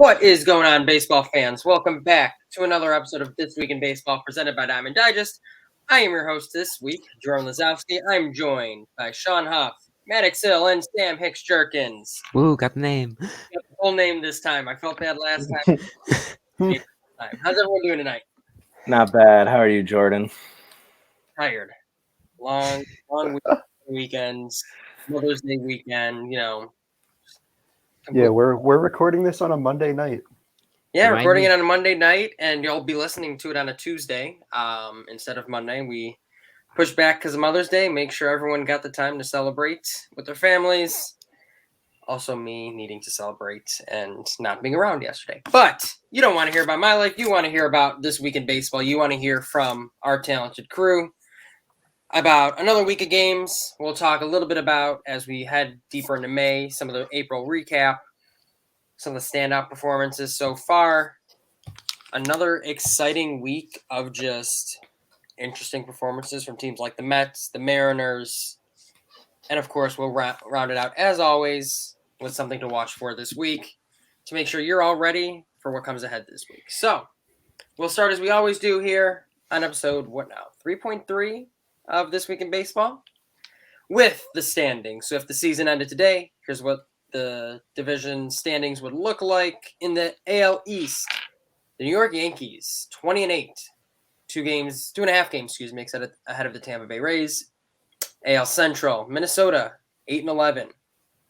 What is going on, baseball fans? Welcome back to another episode of This Week in Baseball presented by Diamond Digest. I am your host this week, Jordan Lazowski. I'm joined by Sean Huff, Maddox Hill, and Sam Hicks-Jirkans. Woo, got the name. Got the full name this time. I felt bad last time. How's everyone doing tonight? Not bad. How are you, Jordan? Tired. Long weekends, Mother's Day weekend, Yeah, we're recording this on a Monday night. Yeah, recording it on a Monday night, and you'll be listening to it on a Tuesday instead of Monday. We pushed back because of Mother's Day. Make sure everyone got the time to celebrate with their families. Also, me needing to celebrate and not being around yesterday. But you don't want to hear about my life. You want to hear about This Week in Baseball. You want to hear from our talented crew about another week of games. We'll talk a little bit about, as we head deeper into May, some of the April recap, some of the standout performances so far. Another exciting week of just interesting performances from teams like the Mets, the Mariners, and of course we'll round it out, as always, with something to watch for this week to make sure you're all ready for what comes ahead this week. So we'll start as we always do here on episode, 3.3 of This Week in Baseball with the standings. So if the season ended today, here's what the division standings would look like. In the AL East, the New York Yankees 20-8, 2.5 games, ahead of the Tampa Bay Rays. AL Central, Minnesota 8-11,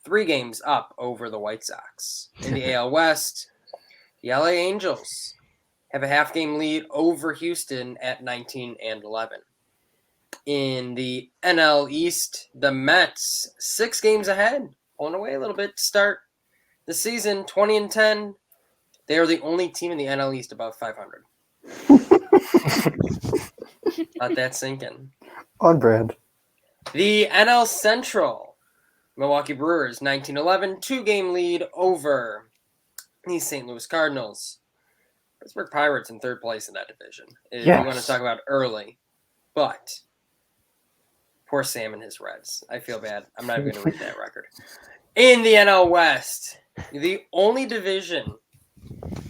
3 games up over the White Sox. In the AL West, the LA Angels have a half-game lead over Houston at 19-11. In the NL East, the Mets 6 games ahead, pulling away a little bit to start the season, 20-10. They are the only team in the NL East above 500. Let that sink in. On brand. The NL Central, Milwaukee Brewers 19-11, 2-game lead over the St. Louis Cardinals. Pittsburgh Pirates in third place in that division. If you want to talk about early, but poor Sam and his Reds. I feel bad. I'm not even going to read that record. In the NL West, the only division,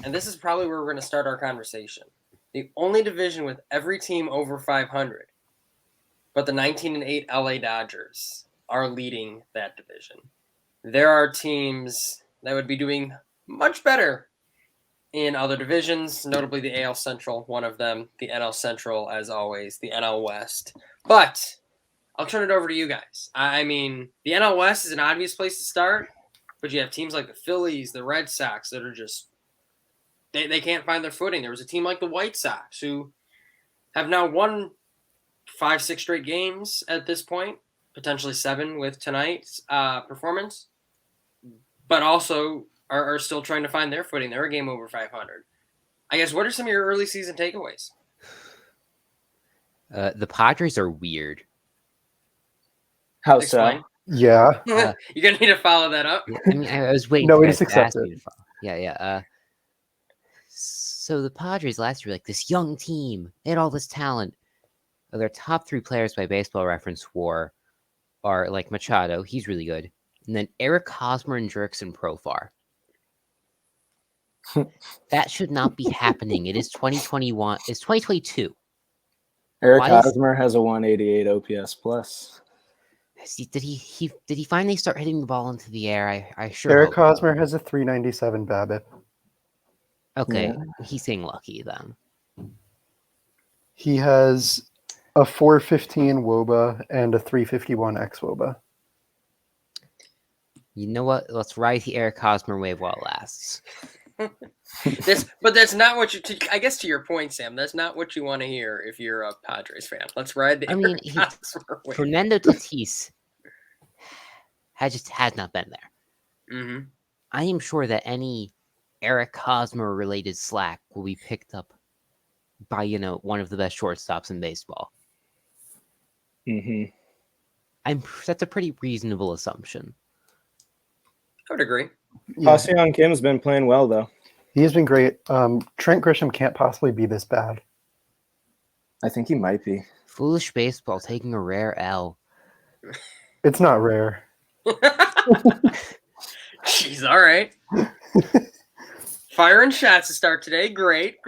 and this is probably where we're going to start our conversation, the only division with every team over 500, but the 19-8 LA Dodgers are leading that division. There are teams that would be doing much better in other divisions, notably the AL Central, one of them, the NL Central, as always, the NL West. But I'll turn it over to you guys. I mean, the NL West is an obvious place to start, but you have teams like the Phillies, the Red Sox that are just they can't find their footing. There was a team like the White Sox who have now won 5-6 straight games at this point, potentially 7 with tonight's performance, but also are still trying to find their footing. They're a game over 500. I guess, what are some of your early season takeaways? The Padres are weird. How Explain. so? Yeah. You're going to need to follow that up. I mean, I was waiting. No, for we you just guys to ask accept me to follow. Yeah. So the Padres last year, like this young team, they had all this talent. Their top 3 players by Baseball Reference WAR are like Machado, he's really good, and then Eric Hosmer and Jurickson Profar. That should not be happening. It is 2021. It's 2022. Eric Hosmer has a 188 OPS plus. Did he finally start hitting the ball into the air? I sure Eric hope Hosmer has a 397 BABIP. Okay, Yeah. he's getting lucky then. He has a 415 WOBA and a 351 xWOBA. You know what? Let's ride the Eric Hosmer wave while it lasts. But that's not what I guess, to your point, Sam, that's not what you want to hear if you're a Padres fan. Let's ride the Eric Hosmer wave. Fernando Tatis has not been there. Mm-hmm. I am sure that any Eric Hosmer related slack will be picked up by one of the best shortstops in baseball. Mm-hmm. That's a pretty reasonable assumption. I would agree. Yeah. Ha-Seong Kim's been playing well, though. He has been great. Trent Grisham can't possibly be this bad. I think he might be. Foolish baseball taking a rare L. It's not rare. Jeez, all right. Firing shots to start today. Great.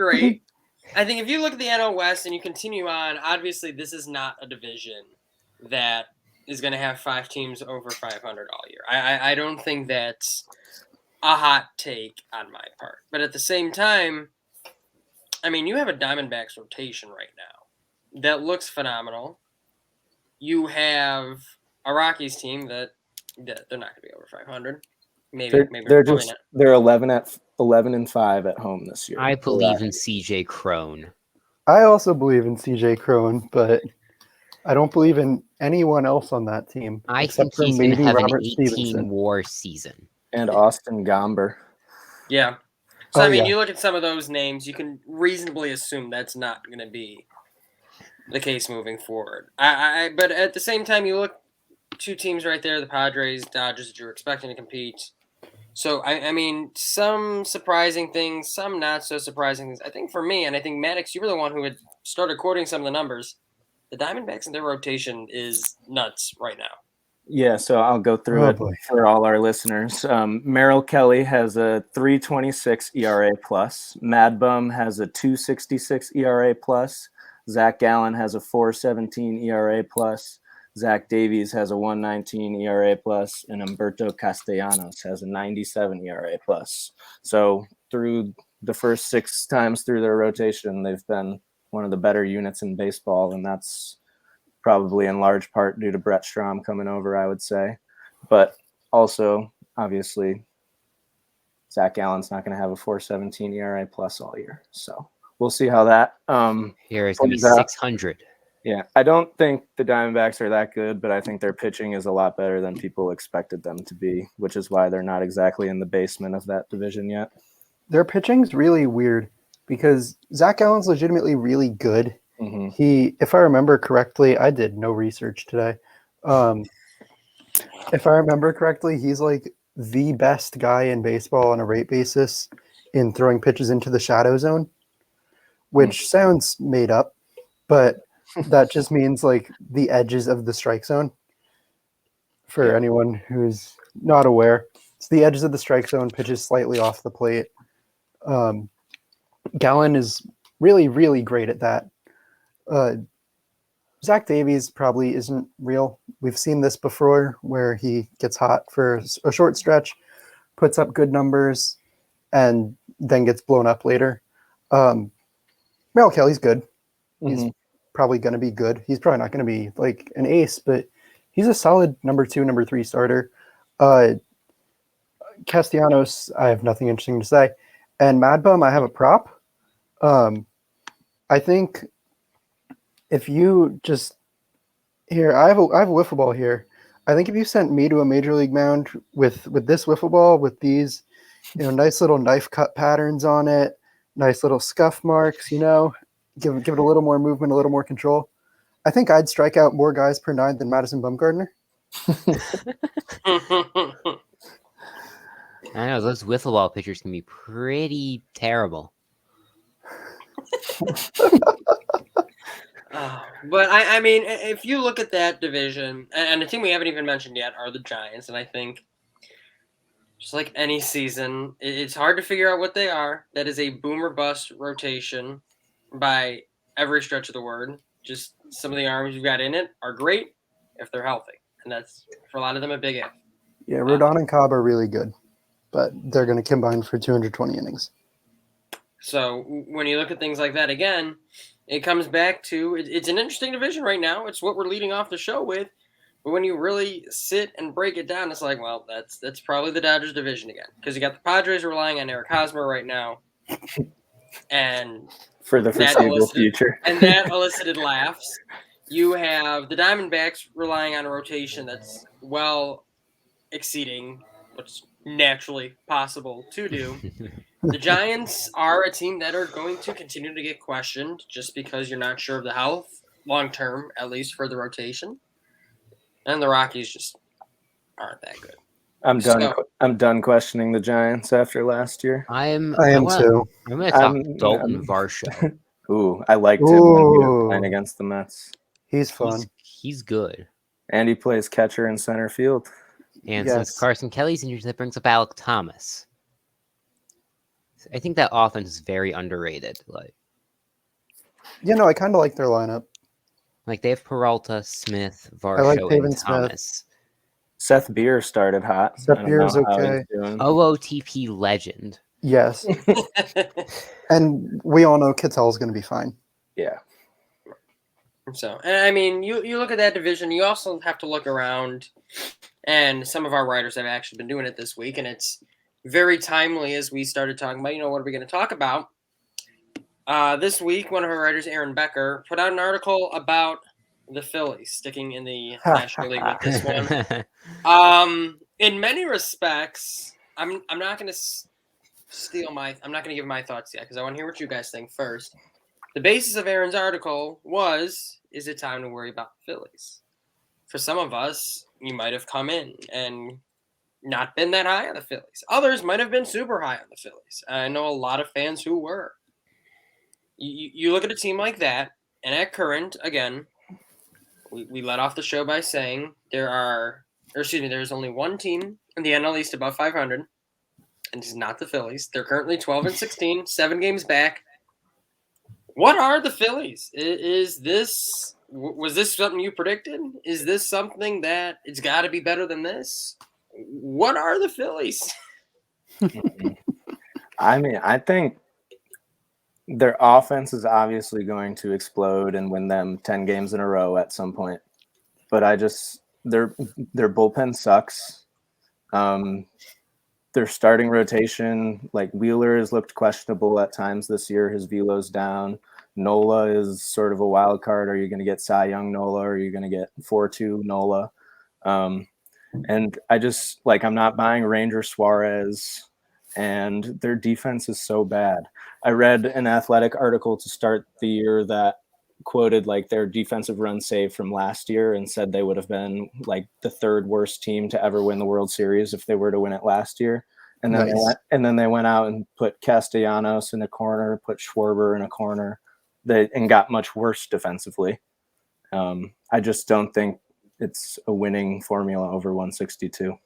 I think if you look at the NL West and you continue on, obviously this is not a division that is going to have 5 teams over 500 all year. I don't think that's a hot take on my part. But at the same time, I mean, you have a Diamondbacks rotation right now that looks phenomenal. You have a Rockies team that they're not going to be over 500. Maybe they're 11-5 at home this year. I believe in CJ Crone. I also believe in CJ Crone, but I don't believe in anyone else on that team. I except think for he's going to maybe have Robert an 18 Stevenson. WAR season. And Austin Gomber. Yeah. So, I mean, you look at some of those names, you can reasonably assume that's not going to be the case moving forward. But at the same time, you look 2 teams right there, the Padres, Dodgers, that you're expecting to compete. So, I mean, some surprising things, some not so surprising things. I think for me, and I think Maddox, you were the one who had started quoting some of the numbers, the Diamondbacks and their rotation is nuts right now. Yeah, so I'll go through it for all our listeners. Merrill Kelly has a 3.26 ERA plus. Mad Bum has a 2.66 ERA plus. Zach Gallen has a 4.17 ERA plus. Zach Davies has a 1.19 ERA plus, and Humberto Castellanos has a 97 ERA plus. So through the first 6 times through their rotation, they've been one of the better units in baseball, and that's probably in large part due to Brett Strom coming over, I would say. But also, obviously, Zach Gallen's not going to have a 4.17 ERA plus all year. So we'll see how that here is going to be 600. Yeah, I don't think the Diamondbacks are that good, but I think their pitching is a lot better than people expected them to be, which is why they're not exactly in the basement of that division yet. Their pitching's really weird because Zach Gallen's legitimately really good. Mm-hmm. If I remember correctly, I did no research today. If I remember correctly, he's like the best guy in baseball on a rate basis in throwing pitches into the shadow zone, which sounds made up, but that just means like the edges of the strike zone. For anyone who's not aware, it's the edges of the strike zone, pitches slightly off the plate. Gallen is really, really great at that. Zach Davies probably isn't real. We've seen this before where he gets hot for a short stretch, puts up good numbers, and then gets blown up later. Merrill Kelly's good. He's probably going to be good. He's probably not going to be like an ace, but he's a solid number 2, number 3 starter. Castellanos, I have nothing interesting to say. And Mad Bum, I have a prop. I think if you just here, I have a wiffle ball here. I think if you sent me to a major league mound with this wiffle ball with these, nice little knife cut patterns on it, nice little scuff marks, give it a little more movement, a little more control. I think I'd strike out more guys per 9 than Madison Bumgarner. I know those wiffle ball pitchers can be pretty terrible. But I mean, if you look at that division, and the team we haven't even mentioned yet are the Giants, and I think just like any season, it's hard to figure out what they are. That is a boom or bust rotation by every stretch of the word. Just some of the arms you've got in it are great if they're healthy, and that's for a lot of them a big if. Yeah, Rodon and Cobb are really good, but they're going to combine for 220 innings. So when you look at things like that again, it comes back to it's an interesting division right now. It's what we're leading off the show with. But when you really sit and break it down, it's like, well, that's probably the Dodgers division again. Because you got the Padres relying on Eric Hosmer right now. And for the foreseeable future. And that elicited laughs. You have the Diamondbacks relying on a rotation that's well exceeding what's naturally possible to do. The Giants are a team that are going to continue to get questioned just because you're not sure of the health long term, at least for the rotation. And the Rockies just aren't that good. I'm done questioning the Giants after last year. I am too. I'm going to talk Dalton Varsho. Ooh, I liked him when he was playing against the Mets. He's fun. He's good. And he plays catcher in center field. And since Carson Kelly's injured, that brings up Alec Thomas. I think that offense is very underrated. I kind of like their lineup. Like they have Peralta, Smith, I like Varsho, Pavin and Smith. Thomas. Seth Beer started hot. Seth I don't Beer's know how okay. he's doing. OOTP legend. Yes. And we all know Kittel's going to be fine. Yeah. So, and I mean, you look at that division, you also have to look around, and some of our writers have actually been doing it this week, and it's very timely as we started talking about, what are we going to talk about? This week, one of our writers, Aaron Becker, put out an article about the Phillies, sticking in the National League with this one. In many respects, I'm not going to I'm not going to give my thoughts yet because I want to hear what you guys think first. The basis of Aaron's article was, is it time to worry about the Phillies? For some of us, you might have come in and not been that high on the Phillies. Others might have been super high on the Phillies. I know a lot of fans who were. You look at a team like that, and at current, again, we let off the show by saying there's only one team in the NL East above 500, and it's not the Phillies. They're currently 12-16, 7 games back. What are the Phillies? Was this something you predicted? Is this something that it's got to be better than this? What are the Phillies? I mean, I think their offense is obviously going to explode and win them 10 games in a row at some point. But their bullpen sucks. Their starting rotation, like Wheeler has looked questionable at times this year. His velo's down. Nola is sort of a wild card. Are you going to get Cy Young Nola? Or are you going to get 4-2 Nola? And I just I'm not buying Ranger Suarez, and their defense is so bad. I read an Athletic article to start the year that quoted their defensive run save from last year and said they would have been the third worst team to ever win the World Series if they were to win it last year. And then they went out and put Castellanos in a corner, put Schwarber in a corner, and got much worse defensively. I just don't think it's a winning formula over 162.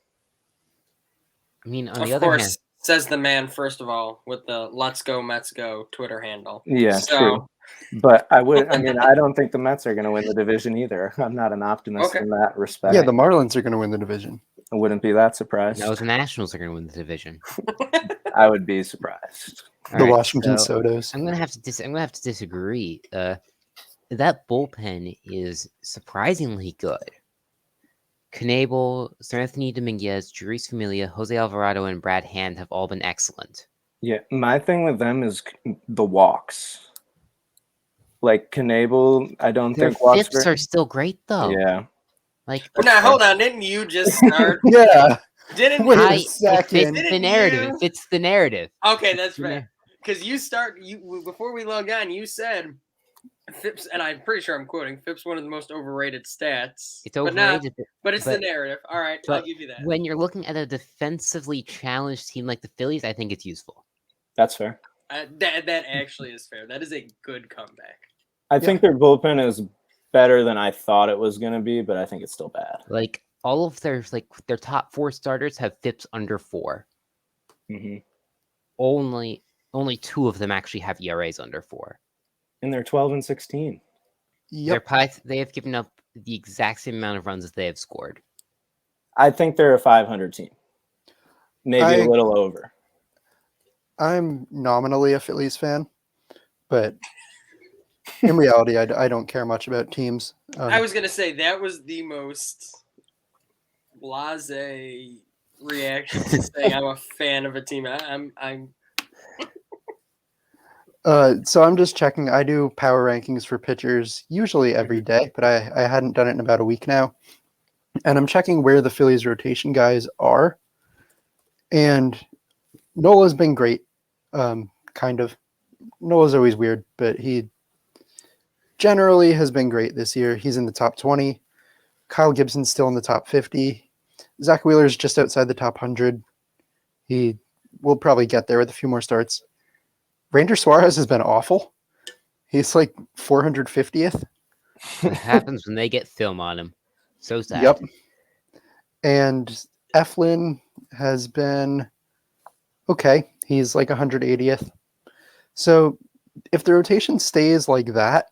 I mean, on of the other course, hand, says the man, first of all, with the Let's Go Mets Go Twitter handle. Yeah, true. But I don't think the Mets are going to win the division either. I'm not an optimist in that respect. Yeah, the Marlins are going to win the division. I wouldn't be that surprised. no, the Nationals are going to win the division. I would be surprised. The Washington Sodas. I'm going to have to disagree. That bullpen is surprisingly good. Knebel, Sir Anthony Dominguez, Jeurys Familia, Jose Alvarado, and Brad Hand have all been excellent. Yeah, my thing with them is the walks. Knebel, I don't think walks. Their FIPs are still great though. Yeah. Now hold on, didn't you just start? Yeah. Didn't Wait a you? second. It fits the narrative. It fits the narrative. Okay, that's right. Because before we log on, you said FIPS, and I'm pretty sure I'm quoting, FIPS one of the most overrated stats. It's overrated, but it's the narrative. All right, I'll give you that. When you're looking at a defensively challenged team like the Phillies, I think it's useful. That's fair. That actually is fair. That is a good comeback. I think their bullpen is better than I thought it was going to be, but I think it's still bad. All of their top 4 starters have FIPS under 4. Mm-hmm. Only 2 of them actually have ERAs under 4. And they're 12-16. Yep. They have given up the exact same amount of runs as they have scored. I think they're a 500 team. Maybe a little over. I'm nominally a Phillies fan, but in reality, I don't care much about teams. I was going to say that was the most blasé reaction to saying I'm a fan of a team. So I'm just checking. I do power rankings for pitchers usually every day, but I hadn't done it in about a week now. And I'm checking where the Phillies rotation guys are. And Nola's been great, kind of. Nola's always weird, but he generally has been great this year. He's in the top 20. Kyle Gibson's still in the top 50. Zach Wheeler's just outside the top 100. He will probably get there with a few more starts. Ranger Suarez has been awful. He's 450th. It happens when they get film on him. So sad. Yep. And Eflin has been okay. He's like 180th. So if the rotation stays like that,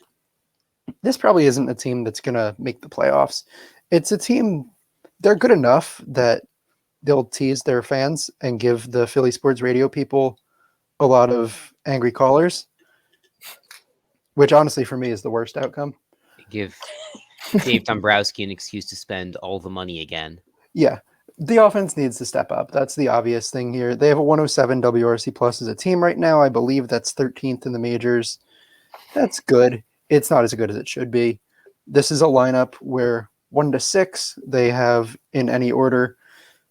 this probably isn't a team that's going to make the playoffs. It's a team, they're good enough that they'll tease their fans and give the Philly sports radio people a lot of angry callers, which honestly for me is the worst outcome. Give Dave Dombrowski an excuse to spend all the money again. Yeah, the offense needs to step up. That's the obvious thing here. They have a 107 WRC plus as a team right now. I believe that's 13th in the majors. That's good. It's not as good as it should be. This is a lineup where 1 to 6, they have in any order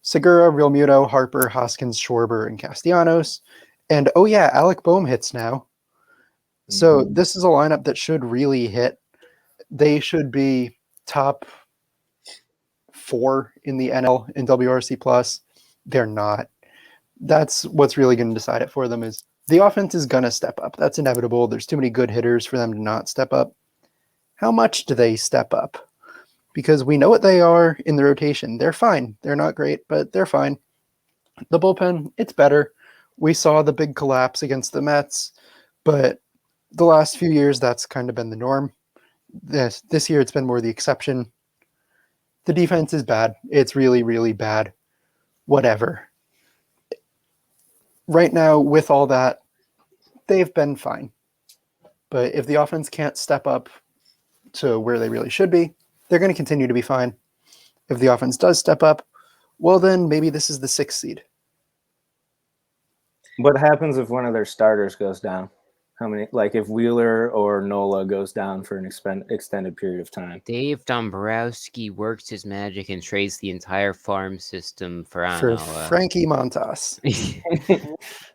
Segura, Realmuto, Harper, Hoskins, Schwarber, and Castellanos. And oh yeah, Alec Boehm hits now. So this is a lineup that should really hit. They should be top 4 in the NL in WRC plus. They're not. That's what's really going to decide it for them is the offense is going to step up. That's inevitable. There's too many good hitters for them to not step up. How much do they step up? Because we know what they are in the rotation. They're fine. They're not great, but they're fine. The bullpen, it's better. We saw the big collapse against the Mets, but the last few years, that's kind of been the norm. This year, it's been more the exception. The defense is bad. It's really, really bad. Whatever. Right now, with all that, they've been fine. But if the offense can't step up to where they really should be, they're going to continue to be fine. If the offense does step up, well, then maybe this is the 6th seed. What happens if one of their starters goes down? How many, like if Wheeler or Nola goes down for an extended period of time? Dave Dombrowski works his magic and trades the entire farm system for Frankie Montas.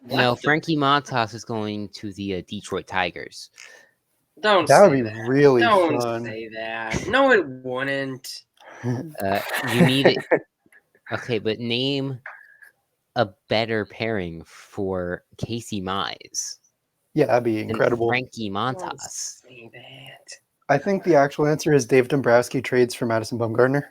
No, Frankie Montas is going to the Detroit Tigers. Don't That would say be that. really Don't fun. say that. No, it wouldn't. You need it. Okay, but name a better pairing for Casey Mize. Yeah, that'd be incredible. Frankie Don't Montas. say that. I think the actual answer is Dave Dombrowski trades for Madison Bumgarner.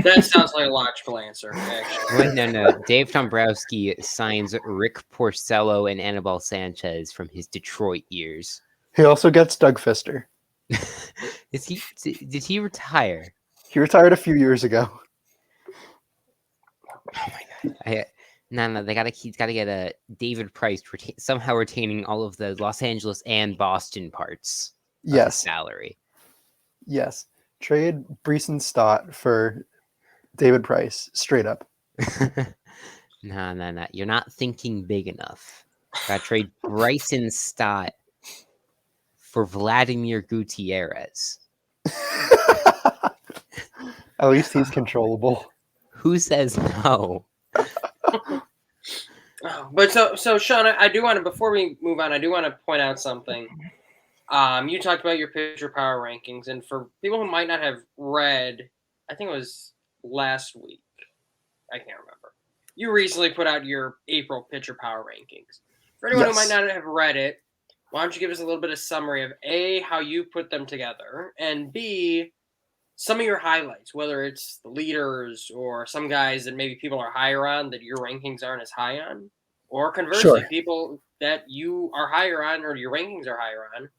That sounds like a logical answer, actually. Wait, no. Dave Dombrowski signs Rick Porcello and Anibal Sanchez from his Detroit years. He also gets Doug Fister. Did he retire? He retired a few years ago. Oh my god! No. He's got to get a David Price somehow retaining all of the Los Angeles and Boston parts. Of his salary. Yes. Trade Breeson Stott for David Price, straight up. No. You're not thinking big enough. Got to trade Bryson Stott for Vladimir Gutierrez. At least he's controllable. Who says no? But so Sean, I do want to, before we move on, I do want to point out something. You talked about your pitcher power rankings, and for people who might not have read, I think it was last week. I can't remember. You recently put out your April pitcher power rankings. For anyone who might not have read it, why don't you give us a little bit of summary of A, how you put them together, and B, some of your highlights, whether it's the leaders or some guys that maybe people are higher on that your rankings aren't as high on, or conversely, people that you are higher on or your rankings are higher on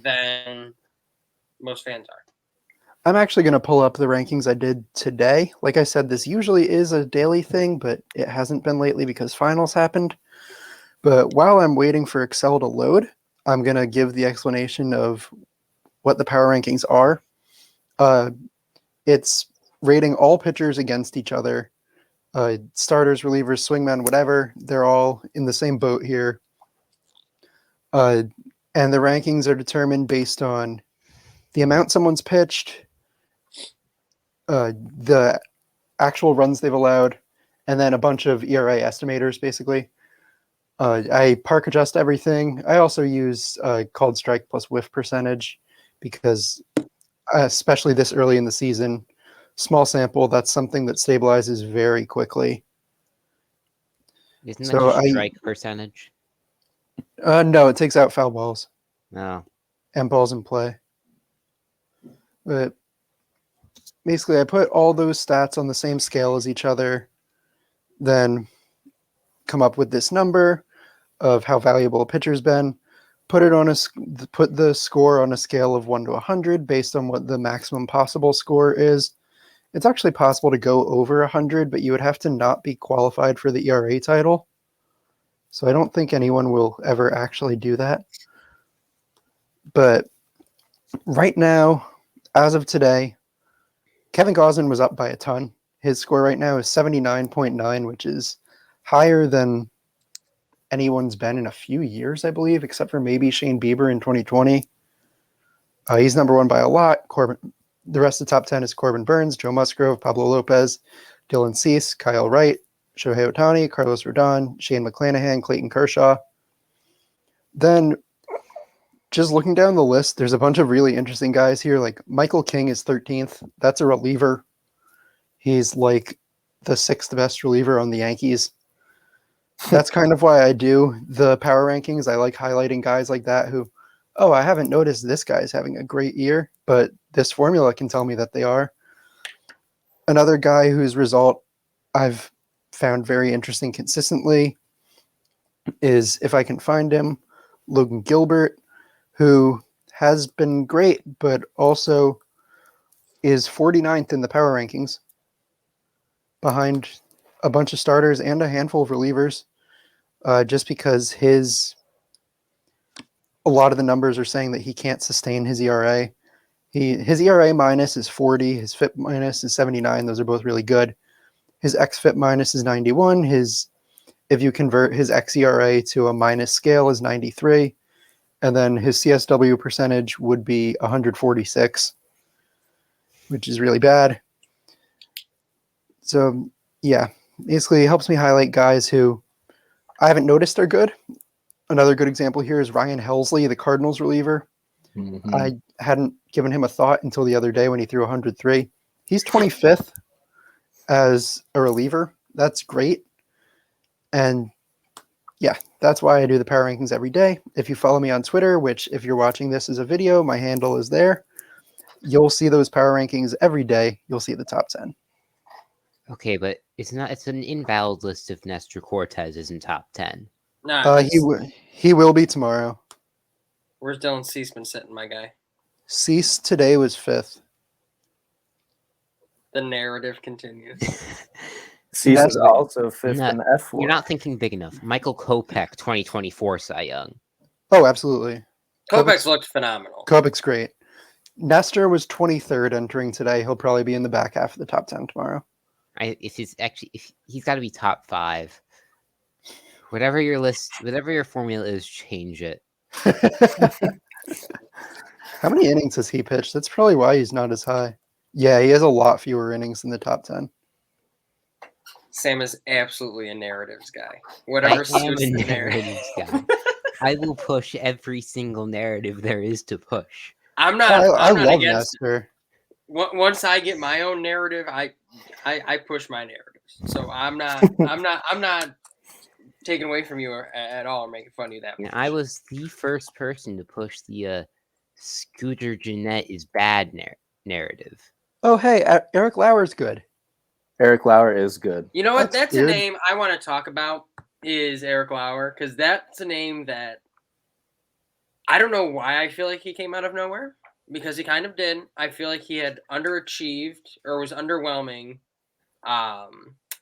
than most fans are. I'm actually going to pull up the rankings I did today. Like I said, this usually is a daily thing, but it hasn't been lately because finals happened. But while I'm waiting for Excel to load, I'm going to give the explanation of what the power rankings are. It's rating all pitchers against each other. Starters, relievers, swingmen, whatever. They're all in the same boat here. And the rankings are determined based on the amount someone's pitched, the actual runs they've allowed, and then a bunch of ERA estimators, basically. I park adjust everything. I also use called strike plus whiff percentage because, especially this early in the season, small sample, that's something that stabilizes very quickly. Isn't that just strike percentage? No, it takes out foul balls. No. And balls in play. But basically, I put all those stats on the same scale as each other. Then come up with this number of how valuable a pitcher's been, put the score on a scale of 1 to 100 based on what the maximum possible score is. It's actually possible to go over 100, but you would have to not be qualified for the ERA title. So I don't think anyone will ever actually do that. But right now, as of today, Kevin Gausman was up by a ton. His score right now is 79.9, which is higher than anyone's been in a few years, I believe, except for maybe Shane Bieber in 2020. He's number one by a lot. The rest of the top 10 is Corbin Burns, Joe Musgrove, Pablo Lopez, Dylan Cease, Kyle Wright, Shohei Otani, Carlos Rodon, Shane McClanahan, Clayton Kershaw. Then, just looking down the list, there's a bunch of really interesting guys here. Like Michael King is 13th. That's a reliever. He's like the 6th best reliever on the Yankees. That's kind of why I do the power rankings. I like highlighting guys like that who, I haven't noticed this guy's having a great year, but this formula can tell me that they are. Another guy whose result I've found very interesting consistently is, if I can find him, Logan Gilbert, who has been great, but also is 49th in the power rankings behind a bunch of starters and a handful of relievers, just because a lot of the numbers are saying that he can't sustain his ERA. His ERA minus is 40, his FIP minus is 79. Those are both really good. His xFIP minus is 91. If you convert his xERA to a minus scale, is 93. And then his CSW percentage would be 146, which is really bad. So, yeah, basically it helps me highlight guys who I haven't noticed are good. Another good example here is Ryan Helsley, the Cardinals reliever. Mm-hmm. I hadn't given him a thought until the other day when he threw 103. He's 25th as a reliever. That's great. And yeah, that's why I do the power rankings every day. If you follow me on Twitter, which if you're watching this as a video, my handle is there, you'll see those power rankings every day. You'll see the top 10. Okay, but it's an invalid list if Nestor Cortez isn't top 10. No, he will be tomorrow. Where's Dylan Cease been sitting, my guy? Cease today was 5th. The narrative continues. Cease is also 5th in the F4. You're not thinking big enough. Michael Kopech, 2024 Cy Young. Oh, absolutely. Kopech's looked phenomenal. Kopech's great. Nestor was 23rd entering today. He'll probably be in the back half of the top 10 tomorrow. If he's got to be top 5. Whatever your formula is, change it. How many innings has he pitched? That's probably why he's not as high. Yeah, he has a lot fewer innings in the top 10. Sam is absolutely a narratives guy. Whatever suits the narratives guy. I will push every single narrative there is to push. I'm not love against Nestor. Once I get my own narrative, I push my narratives. So I'm not taking away from you at all or making fun of you that much. I was the first person to push the Scooter Jeanette is bad narrative. Oh, hey, Eric Lauer's good. Eric Lauer is good. You know what? That's a name I want to talk about, is Eric Lauer, because that's a name that I don't know why I feel like he came out of nowhere, because he kind of did. I feel like he had underachieved or was underwhelming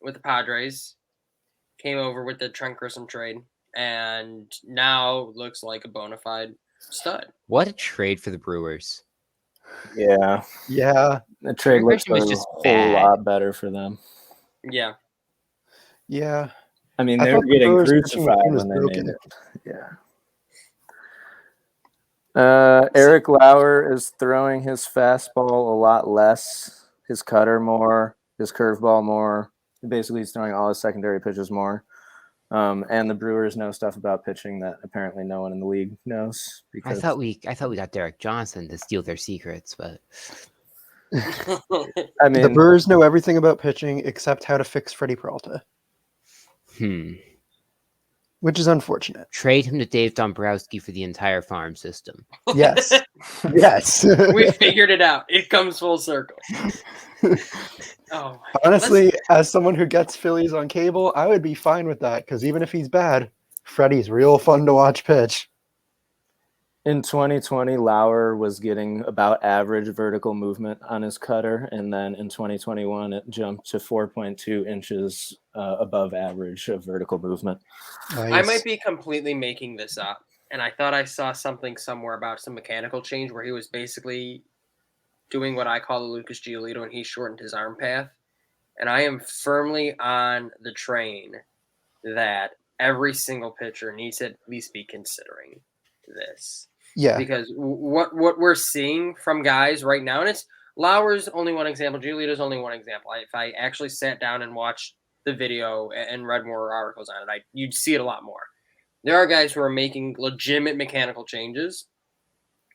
with the Padres. Came over with the Trent Grisham trade, and now looks like a bona fide stud. What a trade for the Brewers. Yeah. The trade looks a whole lot better for them. Yeah. I mean, they were getting crucified when they made it. Yeah. Eric Lauer is throwing his fastball a lot less, his cutter more, his curveball more. Basically, he's throwing all his secondary pitches more. And the Brewers know stuff about pitching that apparently no one in the league knows. Because I thought we got Derek Johnson to steal their secrets, but I mean, the Brewers know everything about pitching except how to fix Freddie Peralta. which is unfortunate. Trade him to Dave Dombrowski for the entire farm system. Yes. Yes. We figured it out. It comes full circle. Oh, honestly, as someone who gets Phillies on cable, I would be fine with that because even if he's bad, Freddie's real fun to watch pitch. In 2020, Lauer was getting about average vertical movement on his cutter, and then in 2021, it jumped to 4.2 inches above average of vertical movement. Nice. I might be completely making this up, and I thought I saw something somewhere about some mechanical change where he was basically doing what I call the Lucas Giolito, and he shortened his arm path. And I am firmly on the train that every single pitcher needs to at least be considering this. Yeah. Because what we're seeing from guys right now, and it's Lauer's only one example, Giolito's only one example. If I actually sat down and watched the video and read more articles on it, you'd see it a lot more. There are guys who are making legitimate mechanical changes,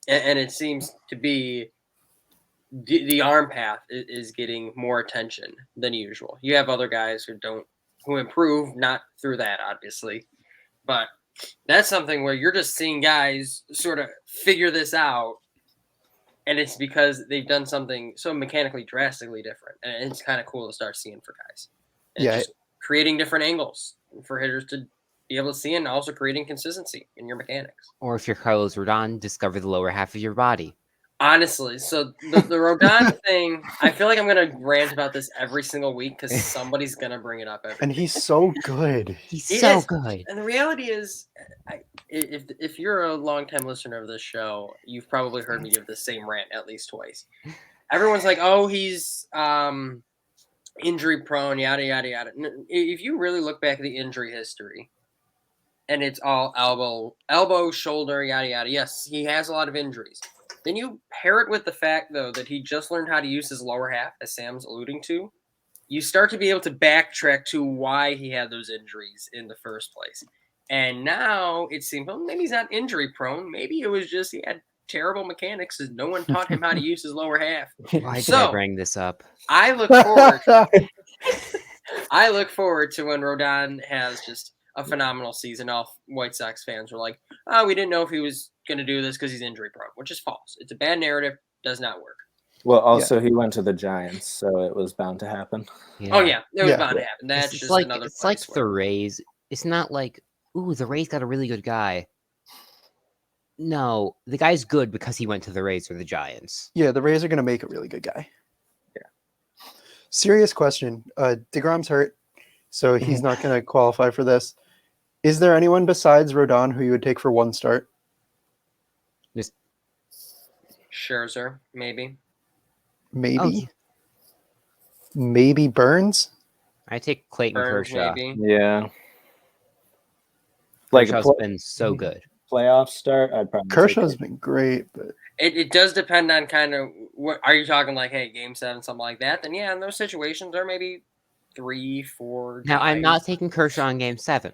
and it seems to be the arm path is getting more attention than usual. You have other guys who improve, not through that, obviously, but that's something where you're just seeing guys sort of figure this out, and it's because they've done something so mechanically drastically different, and it's kind of cool to start seeing for guys. And just creating different angles for hitters to be able to see, and also creating consistency in your mechanics. Or if you're Carlos Rodon, discover the lower half of your body. Honestly, so the Rodon thing, I feel like I'm going to rant about this every single week because somebody's going to bring it up every And week. he's so good. He's so good. And the reality is, if you're a longtime listener of this show, you've probably heard me give the same rant at least twice. Everyone's like, oh, he's injury prone, yada, yada, yada. If you really look back at the injury history, and it's all elbow, shoulder, yada, yada. Yes, he has a lot of injuries. Then you pair it with the fact, though, that he just learned how to use his lower half, as Sam's alluding to. You start to be able to backtrack to why he had those injuries in the first place. And now it seems, well, maybe he's not injury prone. Maybe it was just he had terrible mechanics because no one taught him how to use his lower half. Why did I bring this up? I look forward to when Rodon has just a phenomenal season. All White Sox fans were like, oh, we didn't know if he was going to do this because he's injury prone, which is false. It's a bad narrative. Does not work. Well, also he went to the Giants, so it was bound to happen. Yeah. Oh yeah, it was bound to happen. That's it's just like, another. It's like the Rays. It's not like, ooh, the Rays got a really good guy. No, the guy's good because he went to the Rays or the Giants. Yeah, the Rays are going to make a really good guy. Yeah. Serious question. DeGrom's hurt, so he's not going to qualify for this. Is there anyone besides Rodon who you would take for one start? Scherzer, maybe. Maybe. Maybe Burns? I take Clayton Kershaw. Maybe. Yeah. Like Kershaw's been so good. Playoff start, I'd probably Kershaw's been great, but It does depend on kind of what are you talking like, hey, game 7, something like that. Then yeah, in those situations there may be 3, 4. Now I'm not taking Kershaw in game 7.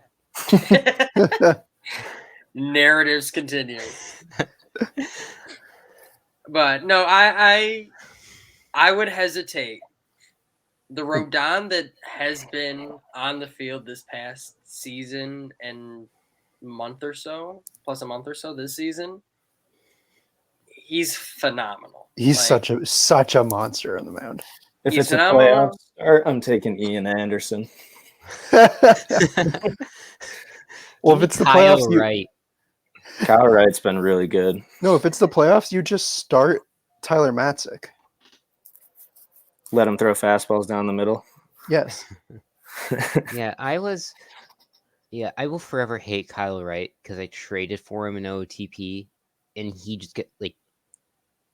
Narratives continue. But no, I would hesitate. The Rodon that has been on the field this past season and month or so, plus a month or so this season, he's phenomenal. He's such a monster on the mound. If He's it's a phenomenal. playoff start, I'm taking Ian Anderson. Well, if it's the Kyle playoffs, Wright. Kyle Wright's been really good. No, if it's the playoffs, you just start Tyler Matzik. Let him throw fastballs down the middle. Yes. Yeah, I will forever hate Kyle Wright because I traded for him in OTP and he just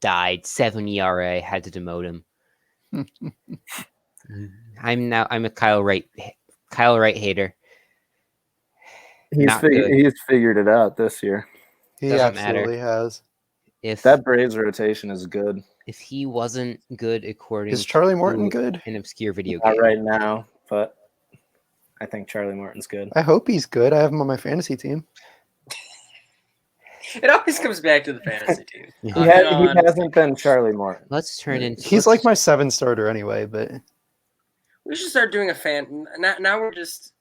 died 7 ERA, had to demote him. I'm a Kyle Wright hater. He's figured it out this year. He Doesn't absolutely has. If That Braves rotation is good. if he wasn't good according Is Charlie Morton to good? an obscure video Not game, right now, but I think Charlie Morton's good. I hope he's good. I have him on my fantasy team. It always comes back to the fantasy team. Yeah. He hasn't been Charlie Morton. let's turn into He's like my 7 starter anyway, but We should start doing a fan. Now we're just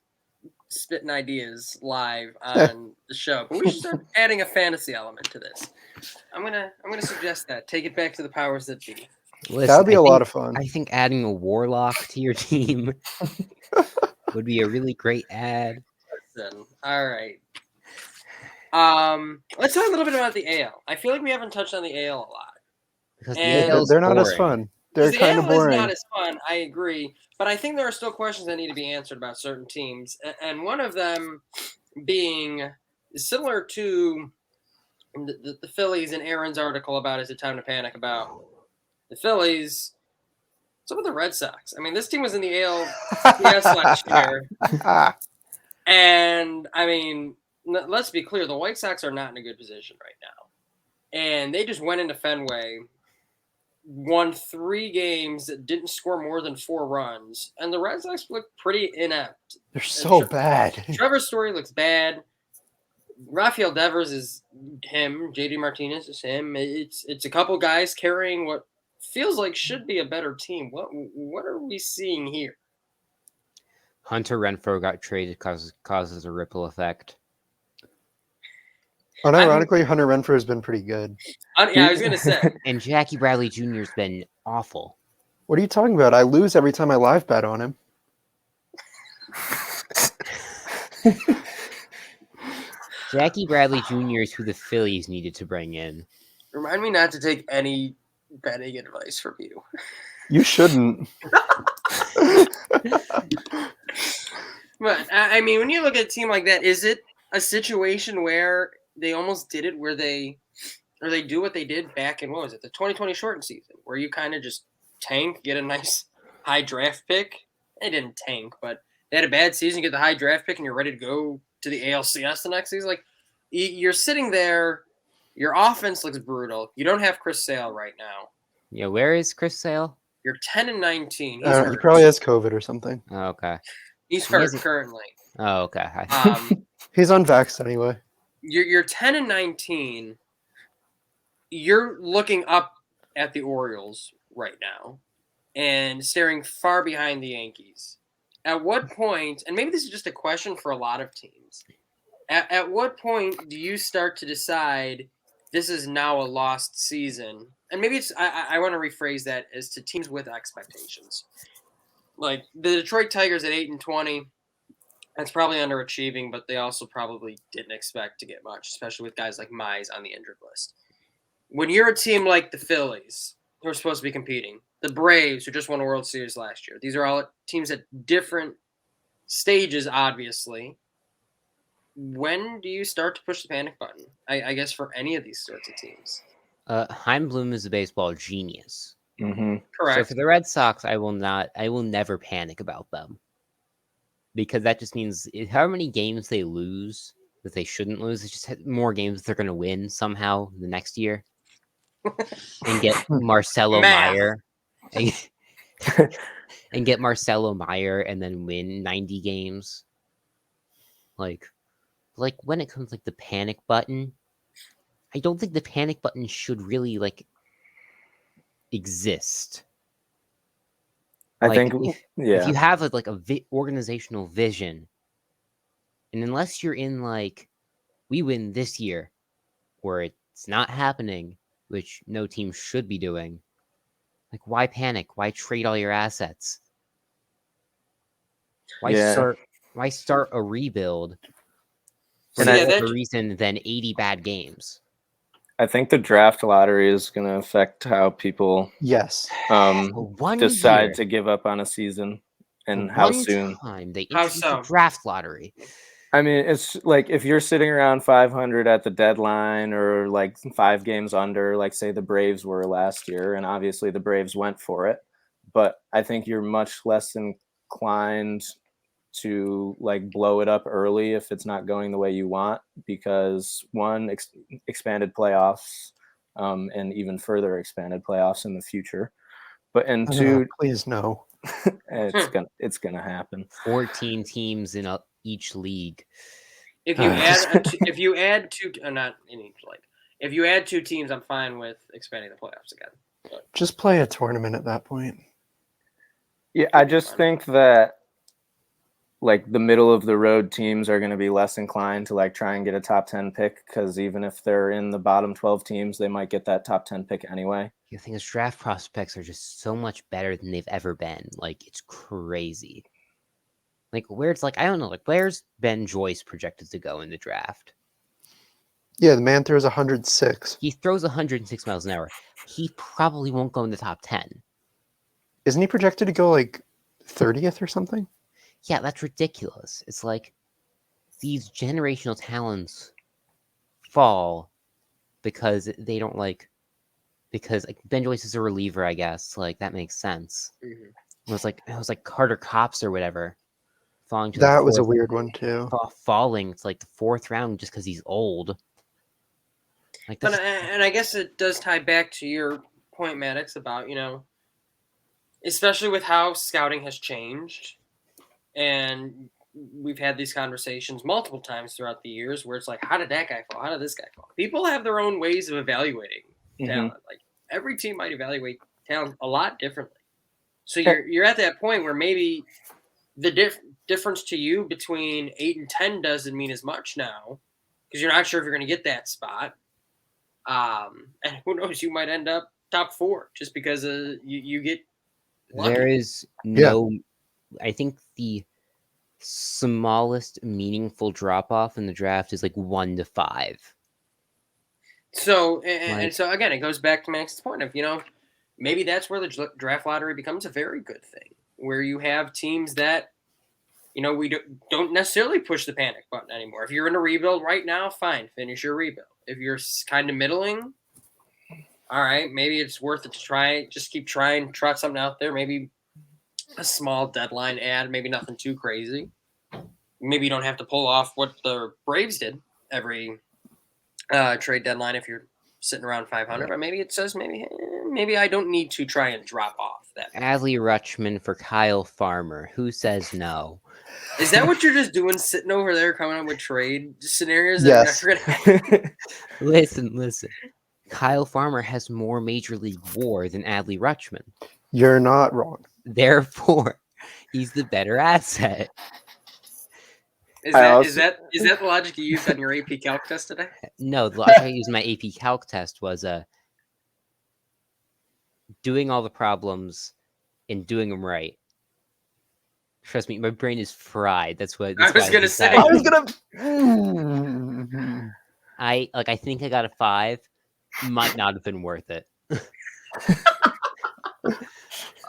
spitting ideas live on the show, but we should start adding a fantasy element to this. I'm gonna suggest that. Take it back to the powers that be. Listen, That would be I a lot think- of fun. I think adding a warlock to your team would be a really great ad. Listen, all right. Let's talk a little bit about the AL. I feel like we haven't touched on the AL a lot. Because And- the AL is They're not as boring. fun. They're The kind of AL is boring. not as fun. I agree, but I think there are still questions that need to be answered about certain teams, and one of them being similar to the Phillies and Aaron's article about "Is it time to panic about the Phillies?" Some of the Red Sox. I mean, this team was in the ALCS last year, and I mean, let's be clear: the White Sox are not in a good position right now, and they just went into Fenway. Won 3 games that didn't score more than 4 runs, and the Red Sox look pretty inept. They're so bad. Trevor Story looks bad. Rafael Devers is him. JD Martinez is him. It's a couple guys carrying what feels like should be a better team. What are we seeing here? Hunter Renfroe got traded causes a ripple effect. Unironically, Hunter Renfroe has been pretty good. Yeah, I was gonna say. And Jackie Bradley Jr. has been awful. What are you talking about? I lose every time I live bet on him. Jackie Bradley Jr. is who the Phillies needed to bring in. Remind me not to take any betting advice from you. You shouldn't. But I mean, when you look at a team like that, is it a situation where they almost did it, where they do what they did back in, what was it, the 2020 shortened season, where you kind of just tank, get a nice high draft pick? They didn't tank, but they had a bad season, get the high draft pick, and you're ready to go to the ALCS the next season. Like, you're sitting there, your offense looks brutal. You don't have Chris Sale right now. Yeah, where is Chris Sale? You're 10-19. He's He hurt. probably has COVID or something. Oh, okay. He's He hurt hasn't- currently. Oh, okay. He's unvaxxed anyway. You're 10-19. You're looking up at the Orioles right now and staring far behind the Yankees. At what point, and maybe this is just a question for a lot of teams, at what point do you start to decide this is now a lost season? And maybe it's, I want to rephrase that as to teams with expectations. Like the Detroit Tigers at 8-20, that's probably underachieving, but they also probably didn't expect to get much, especially with guys like Mize on the injured list. When you're a team like the Phillies, who are supposed to be competing, the Braves, who just won a World Series last year, these are all teams at different stages, obviously. When do you start to push the panic button? I guess for any of these sorts of teams. Heim Bloom is a baseball genius. Mm-hmm. Correct. So for the Red Sox, I will never panic about them. Because that just means however many games they lose that they shouldn't lose, it's just more games they're going to win somehow the next year. And get Marcelo Math. Meyer. And get Marcelo Meyer and then win 90 games. Like when it comes like the panic button, I don't think the panic button should really exist. I Like, think, if you have a organizational vision, and unless you're in we win this year, where it's not happening, which no team should be doing, why panic? Why trade all your assets? Why start a rebuild for And no other reason than 80 bad games? I think the draft lottery is going to affect how people Yes. decide to give up on a season and how soon. Time they How introduced so? the draft lottery. I mean, it's like if you're sitting around 500 at the deadline or 5 games under, say the Braves were last year, and obviously the Braves went for it, but I think you're much less inclined to blow it up early if it's not going the way you want, because one, expanded playoffs, and even further expanded playoffs in the future, and two, please no. it's gonna happen. 14 teams in each league. If you add two, not in each league. If you add 2 teams, I'm fine with expanding the playoffs again. But Just play a tournament at that point. Yeah, I just think that like the middle of the road teams are going to be less inclined to like try and get a top 10 pick, because even if they're in the bottom 12 teams, they might get that top 10 pick anyway. The thing is, draft prospects are just so much better than they've ever been. Like, it's crazy. Like, where's like, I don't know, like, where's Ben Joyce projected to go in the draft? Yeah, the man throws 106. He throws 106 miles an hour. He probably won't go in the top 10. Isn't he projected to go like 30th or something? Yeah, that's ridiculous. It's like these generational talents fall because they don't like, because like Ben Joyce is a reliever, I guess. Like, that makes sense. Mhm. It was like Carter Cops or whatever. Falling to That the was a fourth, weird one too. falling to like the 4th round just because he's old. Like, But, that's and I guess it does tie back to your point, Maddox, about, especially with how scouting has changed. And we've had these conversations multiple times throughout the years where it's like, how did that guy fall? How did this guy fall? People have their own ways of evaluating talent. Like, every team might evaluate talent a lot differently. So you're at that point where maybe the difference to you between 8 and 10 doesn't mean as much now, because you're not sure if you're going to get that spot. And who knows, you might end up top 4 just because you get lucky. there is no. I think the smallest meaningful drop off in the draft is like 1 to 5. So and so again, it goes back to Max's point of maybe that's where the draft lottery becomes a very good thing, where you have teams that we don't necessarily push the panic button anymore. If you're in a rebuild right now, fine, finish your rebuild. If you're kind of middling, all right, maybe it's worth it to just keep trying, trot something out there. Maybe a small deadline ad, maybe nothing too crazy. Maybe you don't have to pull off what the Braves did every trade deadline if you're sitting around 500. But maybe it says maybe I don't need to try and drop off that. Adley Rutschman for Kyle Farmer. Who says no? Is that what you're just doing, sitting over there coming up with trade scenarios? Yes. Listen. Kyle Farmer has more Major League WAR than Adley Rutschman. You're not wrong. Therefore, he's the better asset. Is that the logic you used on your AP Calc test today? No, the logic I used in my AP Calc test was doing all the problems and doing them right. Trust me, my brain is fried. That's what I was gonna say. I think I got a 5. Might not have been worth it.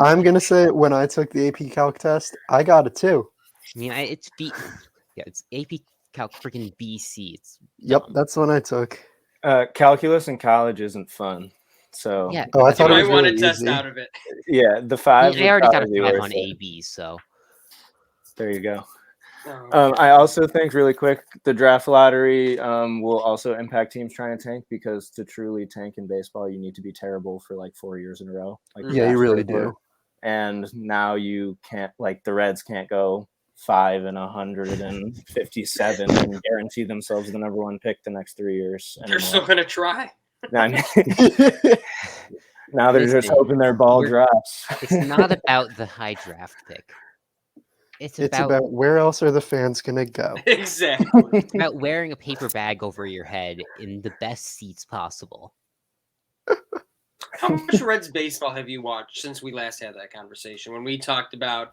I'm gonna say when I took the AP Calc test, I got a 2. I mean, it's AP Calc freaking BC. It's Yep, dumb. that's the one I took. Calculus in college isn't fun. So Yeah, I thought You it might was want really to test easy. out of it. yeah, the 5. I already got a probably 5 worth on it. AB, so There you go. Oh. I also think really quick, the draft lottery will also impact teams trying to tank, because to truly tank in baseball, you need to be terrible for like 4 years in a row. Like the Yeah, you really Astros were. do. And now you can't, like the Reds can't go 5 and 157 and guarantee themselves the number 1 pick the next 3 years. They're still gonna try. Now they're just hoping their ball drops. it's not about the high draft pick. It's about where else are the fans gonna go? Exactly. It's about wearing a paper bag over your head in the best seats possible. How much Reds baseball have you watched since we last had that conversation? When we talked about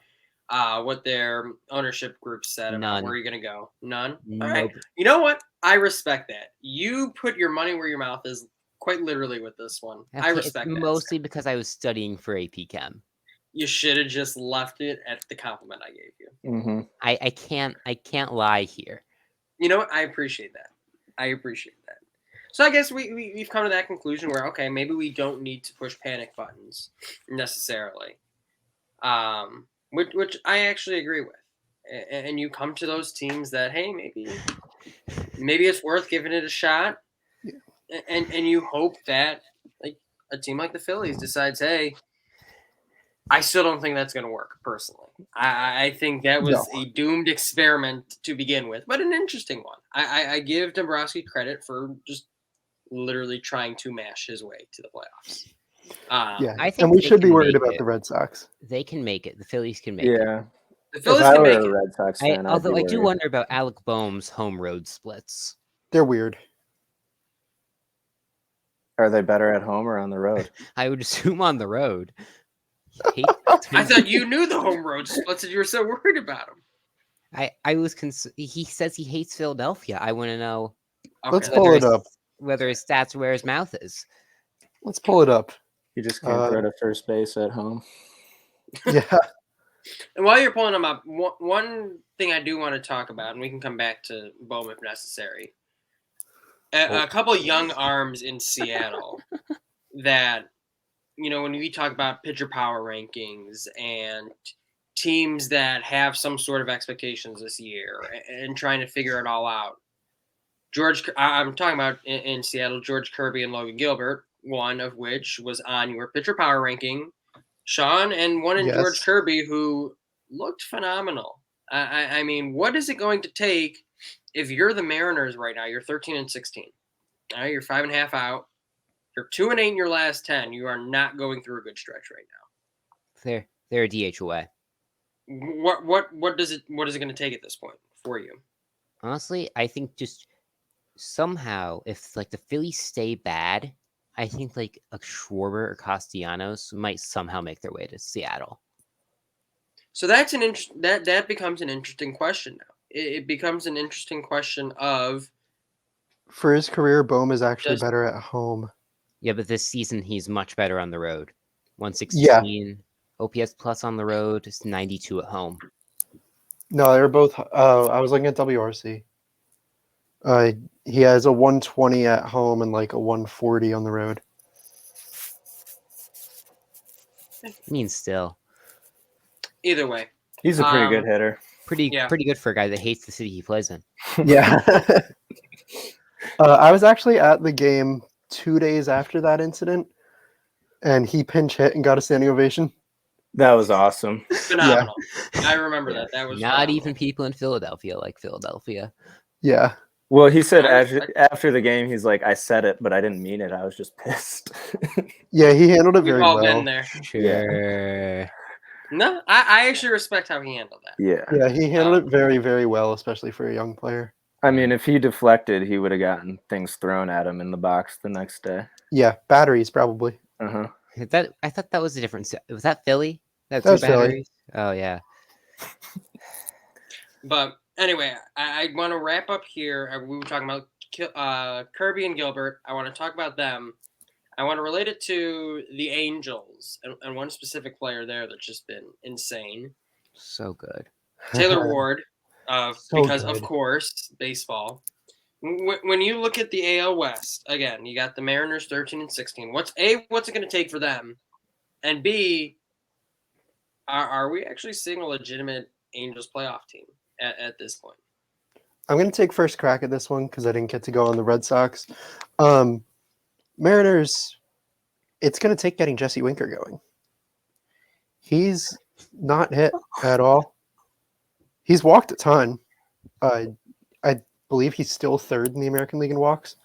what their ownership group said about None. where you're going to go? None? Nope. All right. You know what? I respect that. You put your money where your mouth is, quite literally, with this one. I respect that. Mostly because I was studying for AP Chem. You should have just left it at the compliment I gave you. Mm-hmm. I can't lie here. You know what? I appreciate that. So I guess we've come to that conclusion where, okay, maybe we don't need to push panic buttons necessarily, which I actually agree with. And you come to those teams that, hey, maybe it's worth giving it a shot, and you hope that like a team like the Phillies decides, hey, I still don't think that's going to work personally. I think that was a doomed experiment to begin with, but an interesting one. I give Dombrowski credit for just literally trying to mash his way to the playoffs. I think and we should be worried make about it. the Red Sox. They can make it. The Phillies can make it. Yeah. The If Phillies I can were make a it. Red Sox fan, I'd Although be I do worried. wonder about Alec Boehm's home road splits. They're weird. Are they better at home or on the road? I would assume on the road. He I thought you knew the home road splits and you were so worried about him. I was he says he hates Philadelphia. I want to know Let's Okay. pull it up. whether his stats are where his mouth is. Let's pull it up. You just can't throw to first base at home. Yeah. And while you're pulling them up, one thing I do want to talk about, and we can come back to Bohm if necessary. A couple of young arms in Seattle that, when we talk about pitcher power rankings and teams that have some sort of expectations this year and trying to figure it all out. I'm talking about in Seattle, George Kirby and Logan Gilbert, one of which was on your pitcher power ranking, Sean, and one in George Kirby who looked phenomenal. I mean, what is it going to take if you're the Mariners right now? You're 13-16. All right, you're 5.5 out. You're 2-8 in your last 10. You are not going through a good stretch right now. They're a DH away. What is it going to take at this point for you? Honestly, I think just somehow if the Phillies stay bad, I think a Schwarber or Castellanos might somehow make their way to Seattle. So that's that becomes an interesting question now. It becomes an interesting question of, for his career, Bohm is actually better at home. Yeah, but this season he's much better on the road. 116 OPS plus on the road, it's 92 at home. No, they're both. I was looking at WRC. He has a 120 at home and a 140 on the road. I mean, still. Either way, he's a pretty good hitter. Pretty good for a guy that hates the city he plays in. Yeah. I was actually at the game 2 days after that incident, and he pinch hit and got a standing ovation. That was awesome. Phenomenal. Yeah. I remember that. That was not phenomenal. even people in Philadelphia like Philadelphia. Yeah. Well, he said after the game, he's like, I said it, but I didn't mean it. I was just pissed. Yeah, he handled it very well. We've all been there. Sure. Yeah. No, I actually respect how he handled that. Yeah, he handled it very, very well, especially for a young player. I mean, if he deflected, he would have gotten things thrown at him in the box the next day. Yeah, batteries probably. Uh-huh. I thought that was a different. Was that Philly? That was Philly. Oh yeah. But anyway, I want to wrap up here. We were talking about Kirby and Gilbert. I want to talk about them. I want to relate it to the Angels and one specific player there that's just been insane. So good. Taylor Ward, because of course, baseball. When you look at the AL West, again, you got the Mariners 13-16. What's it going to take for them? And B, are we actually seeing a legitimate Angels playoff team at this point? I'm going to take first crack at this one because I didn't get to go on the Red Sox. Mariners, it's going to take getting Jesse Winker going. He's not hit at all. He's walked a ton. I believe he's still third in the American League in walks.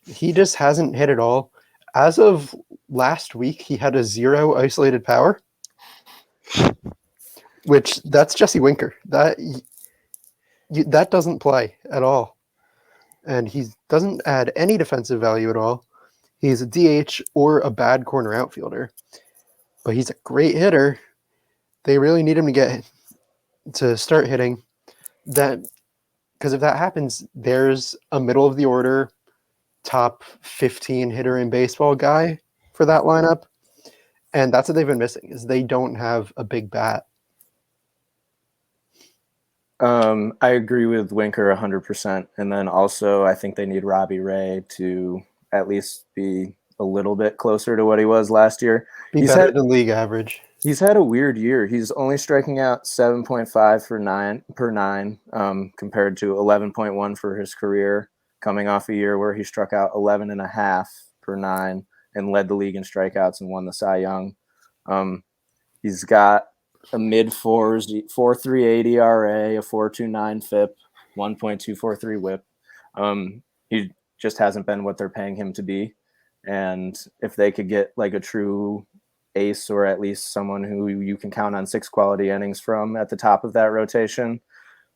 He just hasn't hit at all. As of last week, he had a 0 isolated power, which that's Jesse Winker. That doesn't play at all. And he doesn't add any defensive value at all. He's a DH or a bad corner outfielder, but he's a great hitter. They really need him to start hitting that, because if that happens, there's a middle of the order top 15 hitter in baseball guy for that lineup. And that's what they've been missing, is they don't have a big bat. I agree with Winker 100%. And then also I think they need Robbie Ray to at least be a little bit closer to what he was last year. He's better than league average. He's had a weird year. He's only striking out 7.5 per nine, compared to 11.1 for his career, coming off a year where he struck out 11.5 per nine and led the league in strikeouts and won the Cy Young. He's got a mid-fours, 4.38 ERA, a 4.29 FIP, 1.243 WHIP. He just hasn't been what they're paying him to be. And if they could get a true ace or at least someone who you can count on 6 quality innings from at the top of that rotation.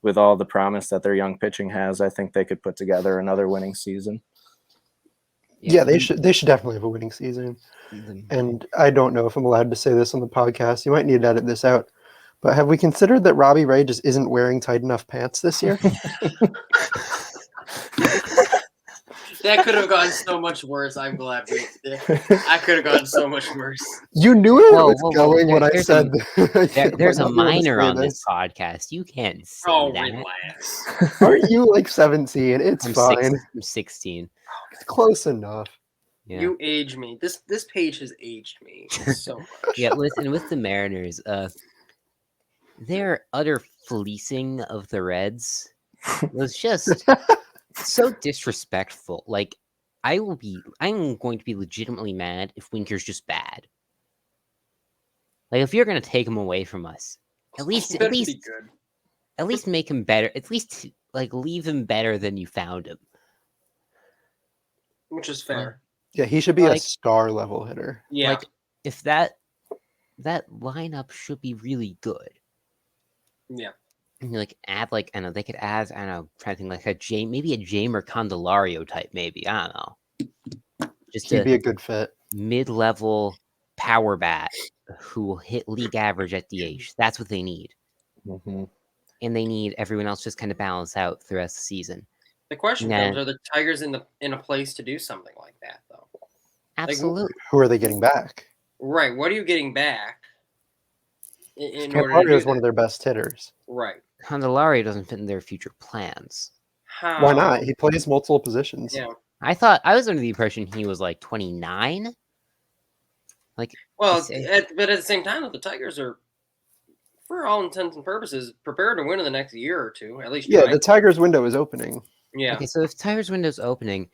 With all the promise that their young pitching has, I think they could put together another winning season. Yeah, they should definitely have a winning season. And I don't know if I'm allowed to say this on the podcast. You might need to edit this out. But have we considered that Robbie Ray just isn't wearing tight enough pants this year? That could have gone so much worse. I'm glad we did. I could have gone so much worse. You knew it was going when I said there's a minor on this podcast. You can't say that. Relax. Aren't you like 17? It's fine. I'm 16. It's close enough. Yeah. You age me. This page has aged me so much. Yeah, listen, with the Mariners, their utter fleecing of the Reds was just so disrespectful. Like, I'm going to be legitimately mad if Winker's just bad. Like, if you're going to take him away from us, at least make him better. At least like leave him better than you found him. Which is fair. Yeah, he should be a star level hitter. Yeah. Like, if that lineup should be really good. Yeah. And like add like I don't know, they could add trying to think like maybe a Jamer Candelario type, maybe. I don't know. Just He'd be a good fit. Mid-level power bat who will hit league average at DH. That's what they need. Mm-hmm. And they need everyone else just kind of balance out throughout the season. The question comes: are the Tigers in a place to do something like that, though? Absolutely. Like, who are they getting back? Right. What are you getting back? Candelario is one of their best hitters. Right. Candelario doesn't fit in their future plans. How? Why not? He plays multiple positions. Yeah. I was under the impression he was like 29. Like, well, but at the same time, the Tigers are, for all intents and purposes, prepared to win in the next year or two, at least. Yeah, the Tigers' window is opening. Yeah. Okay, so if Tigers' window's opening,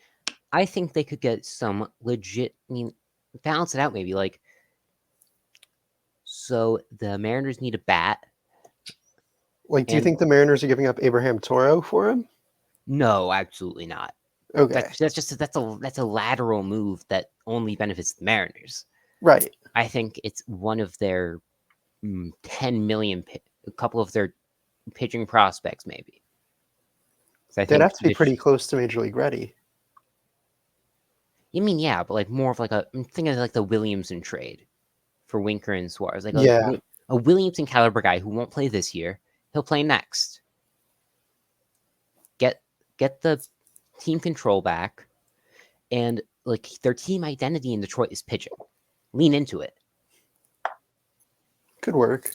I think they could get some legit. I mean, balance it out maybe. Like, so the Mariners need a bat. Like, do you think the Mariners are giving up Abraham Toro for him? No, absolutely not. Okay, that's a lateral move that only benefits the Mariners. Right. I think it's one of their 10 million, a couple of their pitching prospects, maybe. They'd have to be pretty close to Major League ready. I mean, yeah, but like more of like I'm thinking of like the Williamson trade for Winker and Suarez. Like a Williamson caliber guy who won't play this year. He'll play next. Get the team control back, and like their team identity in Detroit is pitching. Lean into it. Could work.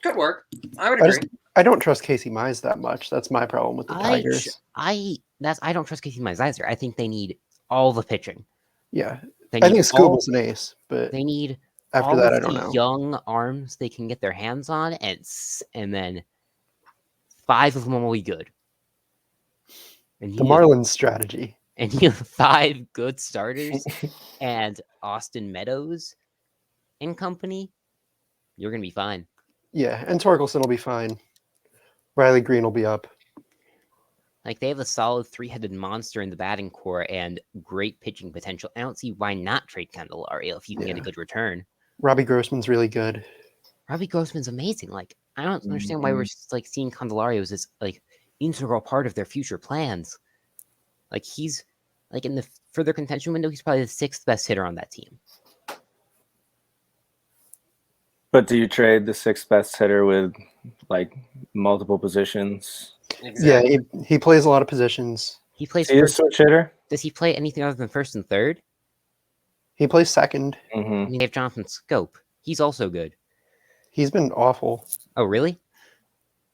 Good work. I would agree. I don't trust Casey Mize that much. That's my problem with the Tigers. I don't trust Casey Mize either. I think they need all the pitching. Yeah, I think Scooble's an ace, but they need after that, I don't know. Young arms they can get their hands on, and then 5 of them will be good. And the Marlins strategy. And you have 5 good starters and Austin Meadows and company. You're gonna be fine. Yeah, and Torkelson will be fine. Riley Green will be up. Like, they have a solid 3-headed monster in the batting core and great pitching potential. I don't see why not trade Candelario if you can get a good return. Robbie Grossman's really good. Robbie Grossman's amazing. Like, I don't understand why we're like seeing Candelario as this like integral part of their future plans. Like, he's like in the further contention window, he's probably the 6th best hitter on that team. But do you trade the 6th best hitter with like multiple positions? Exactly. Yeah, he plays a lot of positions. He plays. He's a switch hitter. Does he play anything other than first and third? He plays second. Mm-hmm. I mean, they have Jonathan Scope. He's also good. He's been awful. Oh, really?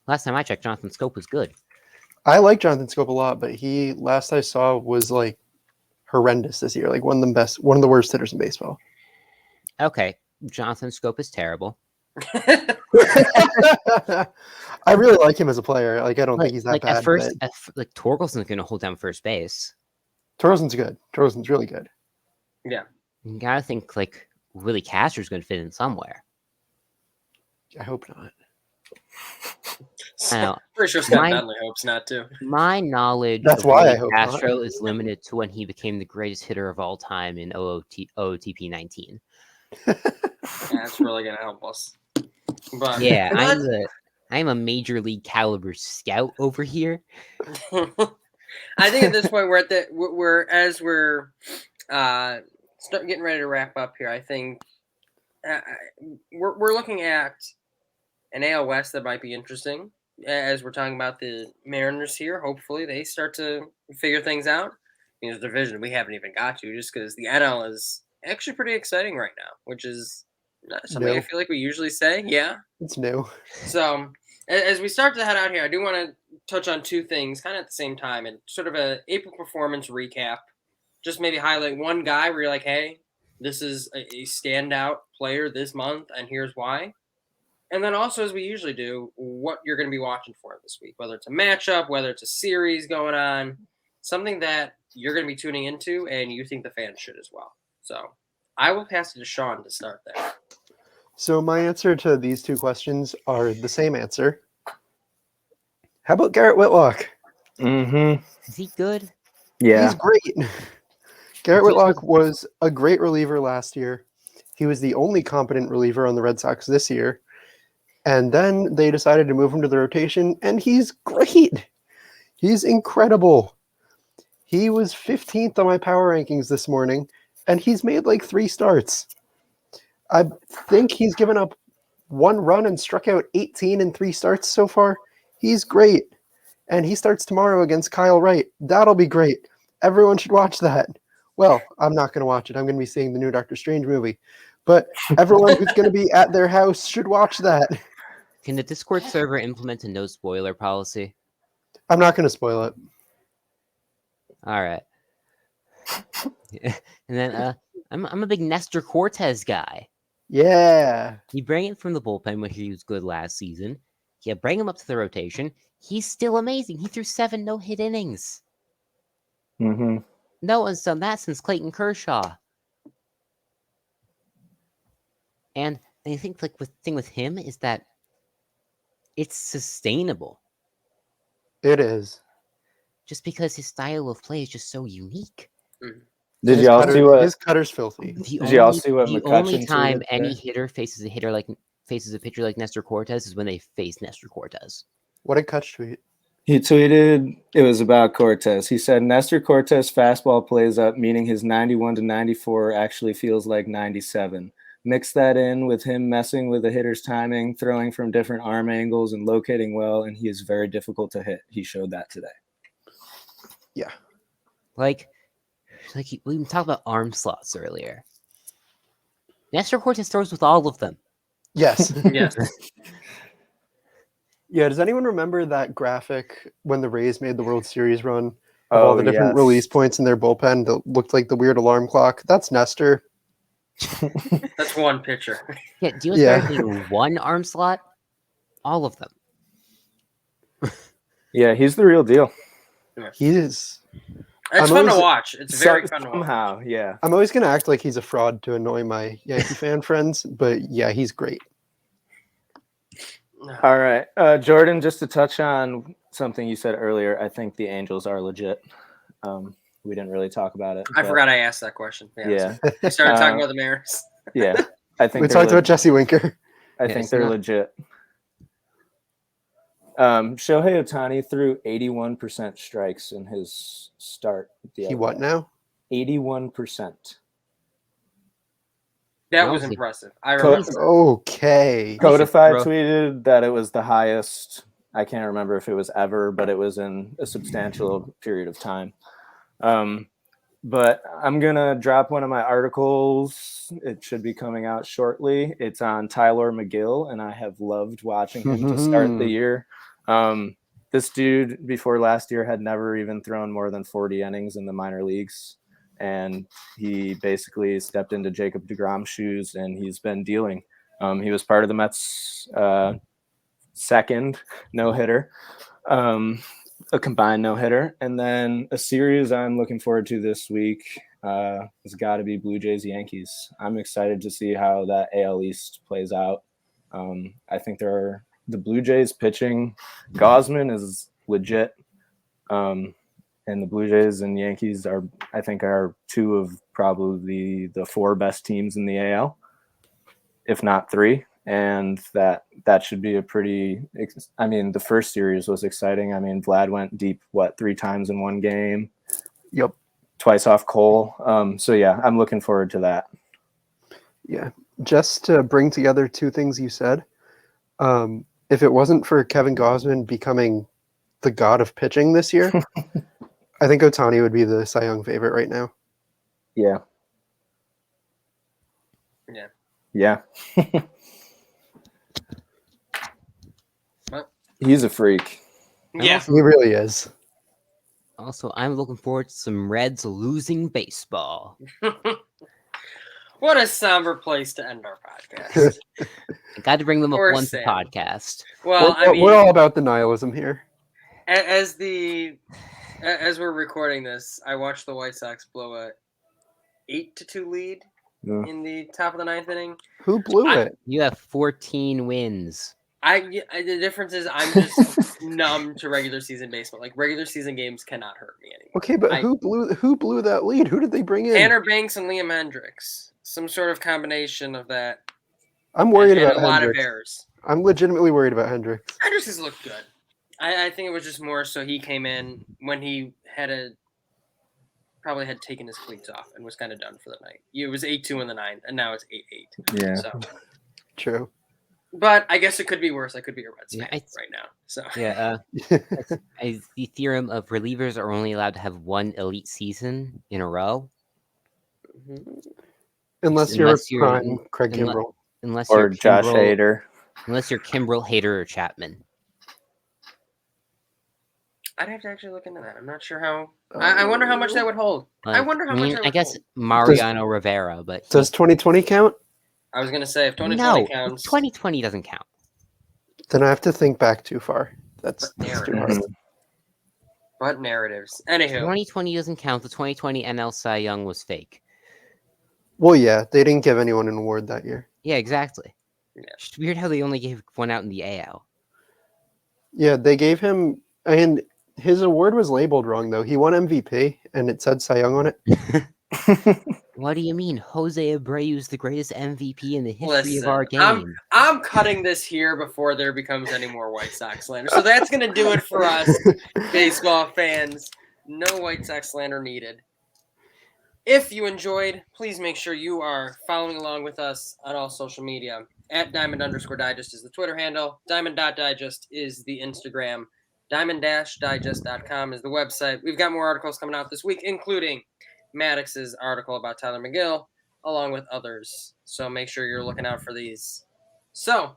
Last time I checked, Jonathan Scope was good. I like Jonathan Scope a lot, but he last I saw was like horrendous this year. Like one of the worst hitters in baseball. Okay, Jonathan Scope is terrible. I really like him as a player. Like, I don't think he's that bad. At first, like Torkelson's going to hold down first base. Torkelson's good. Torkelson's really good. Yeah. You gotta think like Willie Castor's going to fit in somewhere. I hope not. I know. Pretty sure Scott Bentley hopes not to. My knowledge That's of why Willie I hope Castro not. is limited to when he became the greatest hitter of all time in OOTP 19. That's really gonna help us. But Yeah, I'm a major league caliber scout over here. I think at this point we're getting ready to wrap up here. I think we're looking at an AL West that might be interesting as we're talking about the Mariners here. Hopefully they start to figure things out. The division we haven't even got to just because the NL is actually pretty exciting right now, which is not something I feel like we usually say. Yeah, it's new. So as we start to head out here, I do want to touch on two things kind of at the same time and sort of a April performance recap. Just maybe highlight one guy where you're like, hey, this is a standout player this month, and here's why. And then also, as we usually do, what you're going to be watching for this week, whether it's a matchup, whether it's a series going on, something that you're going to be tuning into and you think the fans should as well. So I will pass it to Sean to start there. So my answer to these two questions are the same answer. How about Garrett Whitlock? Mm-hmm. Is he good? Yeah. He's great. Garrett Whitlock was a great reliever last year. He was the only competent reliever on the Red Sox this year. And then they decided to move him to the rotation, and he's great. He's incredible. He was 15th on my power rankings this morning, and he's made like 3 starts. I think he's given up 1 run and struck out 18 in 3 starts so far. He's great. And he starts tomorrow against Kyle Wright. That'll be great. Everyone should watch that. Well, I'm not going to watch it. I'm going to be seeing the new Doctor Strange movie. But everyone who's going to be at their house should watch that. Can the Discord server implement a no spoiler policy? I'm not going to spoil it. All right. And then I'm a big Nestor Cortez guy. Yeah. You bring him from the bullpen when he was good last season. You bring him up to the rotation. He's still amazing. He threw 7 no-hit innings. Mm-hmm. No one's done that since Clayton Kershaw. And I think the thing with him is that it's sustainable. It is. Just because his style of play is just so unique. Did y'all see what his cutter's filthy? Did y'all see what The McCutcheon only time tweeted any today? hitter faces a pitcher like Nestor Cortez is when they face Nestor Cortez. What did Kutch tweet? He tweeted, it was about Cortez. He said, Nestor Cortez fastball plays up, meaning his 91 to 94 actually feels like 97. Mix that in with him messing with the hitter's timing, throwing from different arm angles, and locating well, and he is very difficult to hit. He showed that today. Yeah. We talked about arm slots earlier. Nestor Cortez throws with all of them. Yes. Yes. Yeah, does anyone remember that graphic when the Rays made the World Series run of all the different release points in their bullpen that looked like the weird alarm clock? That's Nestor. That's one pitcher. Yeah, do you guys need one arm slot? All of them. Yeah, he's the real deal. He is. It's fun to watch. It's very fun to watch. Somehow, yeah. I'm always going to act like he's a fraud to annoy my Yankee fan friends, but yeah, he's great. All right. Jordan, just to touch on something you said earlier, I think the Angels are legit. We didn't really talk about it. I forgot I asked that question. Yeah. We started talking about the Mariners. Yeah. I think we talked about Jesse Winker. I think they're legit. Shohei Otani threw 81% strikes in his start. He what now? 81%. That was impressive. I remember. Okay. Codified tweeted that it was the highest. I can't remember if it was ever, but it was in a substantial period of time. But I'm going to drop one of my articles. It should be coming out shortly. It's on Tyler Mcgill, and I have loved watching him to start the year. This dude, before last year, had never even thrown more than 40 innings in the minor leagues. And he basically stepped into Jacob deGrom's shoes, and he's been dealing. He was part of the Mets' second no-hitter, a combined no-hitter. And then a series I'm looking forward to this week has got to be Blue Jays-Yankees. I'm excited to see how that AL East plays out. I think the Blue Jays pitching, Gausman is legit. And the Blue Jays and Yankees are 2 of probably the 4 best teams in the AL. if not 3. And that should be a pretty. I mean, the first series was exciting. I mean, Vlad went deep 3 times in one game. Yep. Twice off Cole. So yeah, I'm looking forward to that. Yeah. Just to bring together 2 things you said, if it wasn't for Kevin Gausman becoming the god of pitching this year, I think Otani would be the Cy Young favorite right now. Yeah. Yeah. Yeah. What? He's a freak. Yeah. He really is. Also, I'm looking forward to some Reds losing baseball. What a somber place to end our podcast. I got to bring them up Poor once a Sam. podcast. Well, I mean, we're all about the nihilism here. as we're recording this, I watched the White Sox blow a 8-2 lead in the top of the 9th inning. Who blew it? You have 14 wins. The difference is I'm just numb to regular season baseball. Like regular season games cannot hurt me anymore. Okay, but who blew that lead? Who did they bring in? Tanner Banks and Liam Hendricks. Some sort of combination of that. I'm worried and about a lot of Hendricks. errors. I'm legitimately worried about Hendricks. Hendricks has looked good. I think it was just more so he came in when he probably had taken his cleats off and was kind of done for the night. It was 8-2 in the 9th, and now it's 8-8. Yeah. So. True. But I guess it could be worse. I could be a Reds fan right now. So yeah, the theorem of relievers are only allowed to have 1 elite season in a row. Unless you're prime Craig Kimbrell. Unless or you're Josh Kimbrel, Hader. Unless you're Kimbrel, Hader, or Chapman. I'd have to actually look into that. I'm not sure how. I wonder how much that would hold. I wonder how much that would I guess hold. Mariano Rivera, but does 2020 count? I was gonna say if 2020 no, counts. 2020 doesn't count. Then I have to think back too far. That's too hard. But narratives. Anywho. 2020 doesn't count. The 2020 NL Cy Young was fake. Well, yeah, they didn't give anyone an award that year. Yeah, exactly. Yeah. It's weird how they only gave one out in the AL. Yeah, they gave him, and his award was labeled wrong, though. He won MVP, and it said Cy Young on it. What do you mean? Jose Abreu is the greatest MVP in the history of our game. I'm cutting this here before there becomes any more White Sox slander. So that's going to do it for us, baseball fans. No White Sox slander needed. If you enjoyed, please make sure you are following along with us on all social media. At Diamond_Digest is the Twitter handle. Diamond.digest is the Instagram. Diamond-digest.com is the website. We've got more articles coming out this week, including Maddox's article about Tyler Mcgill, along with others. So make sure you're looking out for these. So,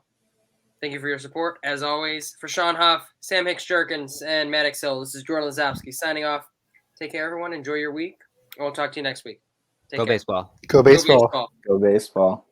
thank you for your support. As always, for Sean Huff, Sam Hicks-Jirkans, and Maddox Hill, this is Jordan Lazowski signing off. Take care, everyone. Enjoy your week. And we'll talk to you next week. Go baseball. Go baseball. Go baseball.